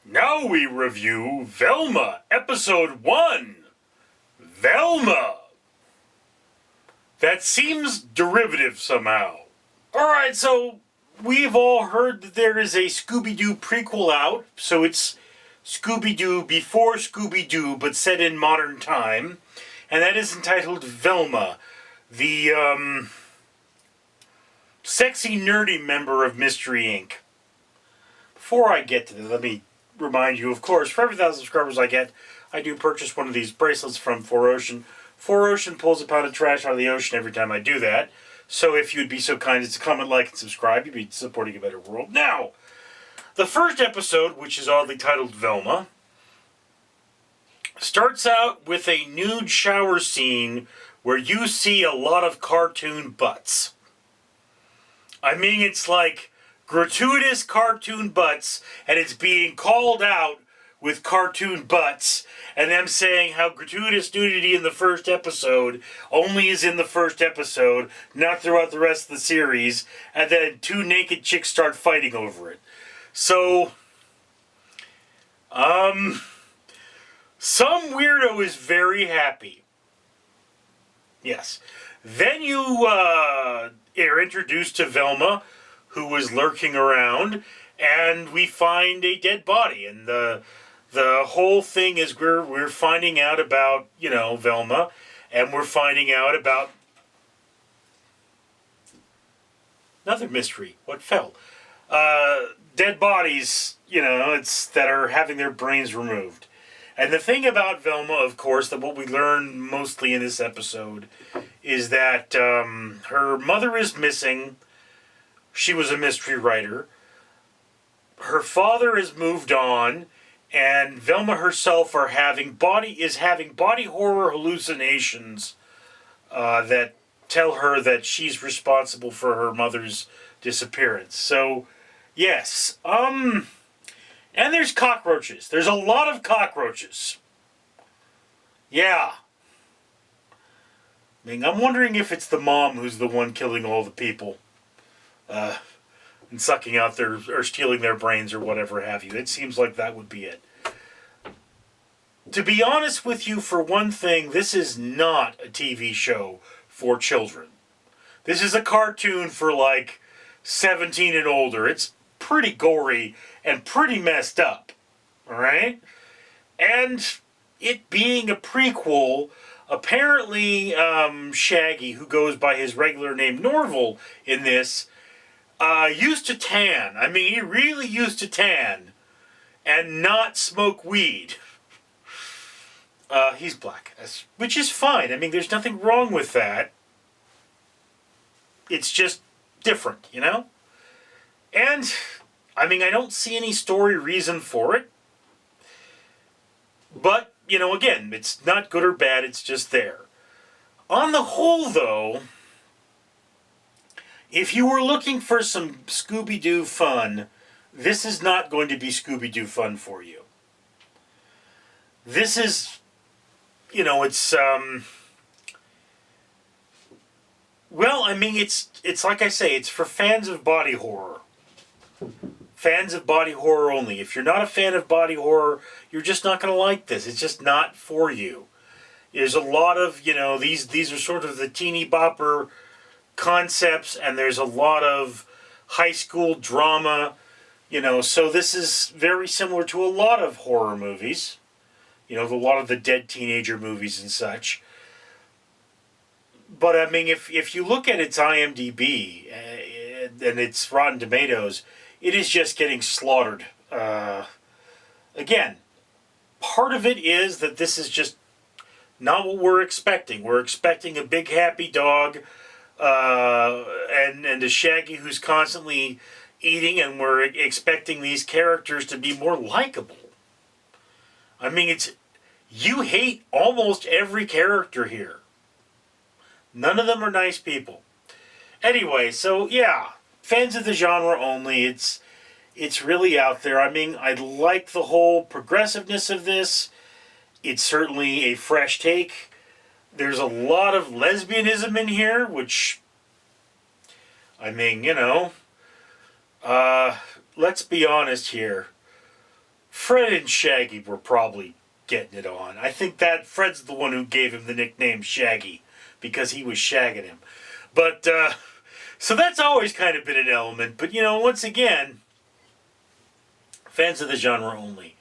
Now we review Velma, Episode 1. Velma. That seems derivative somehow. Alright, so we've all heard that there is a Scooby Doo prequel out, so it's Scooby Doo before Scooby Doo, but set in modern time, and that is entitled Velma, the sexy nerdy member of Mystery Inc. Before I get to this, let me remind you, of course, for every 1,000 subscribers I get, I do purchase one of these bracelets from 4Ocean. 4Ocean pulls a pound of trash out of the ocean every time I do that. So if you'd be so kind as to comment, like, and subscribe, you'd be supporting a better world. Now, the first episode, which is oddly titled Velma, starts out with a nude shower scene where you see a lot of cartoon butts. I mean, it's like gratuitous cartoon butts, and it's being called out with cartoon butts, and them saying how gratuitous nudity in the first episode only is in the first episode, not throughout the rest of the series, and then two naked chicks start fighting over it. So, some weirdo is very happy. Yes. Then you are introduced to Velma, who was lurking around, and we find a dead body. And the whole thing is we're finding out about, Velma, and we're finding out about another mystery. What fell? Dead bodies, that are having their brains removed. And the thing about Velma, of course, that what we learn mostly in this episode is that her mother is missing. She was a mystery writer. Her father has moved on, and Velma herself is having body horror hallucinations that tell her that she's responsible for her mother's disappearance. So, yes. And there's cockroaches. There's a lot of cockroaches. Yeah. I mean, I'm wondering if it's the mom who's the one killing all the people. And sucking out or stealing their brains or whatever have you. It seems like that would be it. To be honest with you, for one thing, this is not a TV show for children. This is a cartoon for like 17 and older. It's pretty gory and pretty messed up. Alright? And it being a prequel, apparently Shaggy, who goes by his regular name Norval in this, used to tan. I mean, he really used to tan and not smoke weed. He's black, which is fine. I mean, there's nothing wrong with that. It's just different, And, I mean, I don't see any story reason for it. But, again, it's not good or bad, it's just there. On the whole, though, if you were looking for some Scooby Doo fun, this is not going to be Scooby Doo fun for you. This is, it's, well, I mean, it's like I say, it's for fans of body horror. Fans of body horror only. If you're not a fan of body horror, you're just not going to like this. It's just not for you. There's a lot of, these are sort of the teeny bopper concepts, and there's a lot of high school drama, so this is very similar to a lot of horror movies, a lot of the dead teenager movies and such. But I mean, if you look at its IMDb and its Rotten Tomatoes, it is just getting slaughtered. Again, part of it is that this is just not what we're expecting. We're expecting a big happy dog, and a Shaggy who's constantly eating, and we're expecting these characters to be more likable. I mean, you hate almost every character here. None of them are nice people. Anyway, so yeah, fans of the genre only. It's really out there. I mean, I like the whole progressiveness of this. It's certainly a fresh take. There's a lot of lesbianism in here, which, I mean, let's be honest here. Fred and Shaggy were probably getting it on. I think that Fred's the one who gave him the nickname Shaggy, because he was shagging him. But, so that's always kind of been an element. But, once again, fans of the genre only.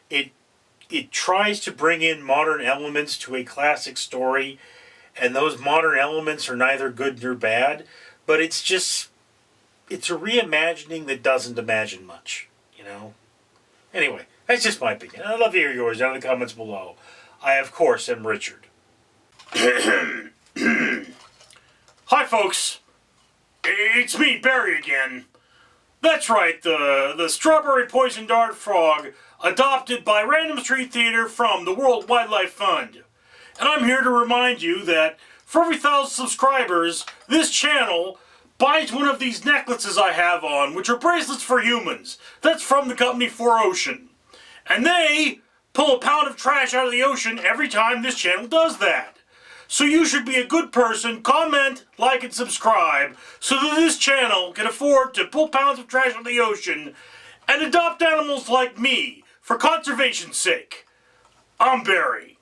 It tries to bring in modern elements to a classic story, and those modern elements are neither good nor bad, but it's a reimagining that doesn't imagine much, Anyway, that's just my opinion. I'd love to hear yours down in the comments below. I, of course, am Richard. Hi, folks. It's me, Barry, again. That's right, the strawberry poison dart frog adopted by Random Street Theater from the World Wildlife Fund. And I'm here to remind you that for every 1,000 subscribers, this channel buys one of these necklaces I have on, which are bracelets for humans. That's from the company 4Ocean. And they pull a pound of trash out of the ocean every time this channel does that. So you should be a good person, comment, like, and subscribe, so that this channel can afford to pull pounds of trash out of the ocean and adopt animals like me for conservation's sake. I'm Barry.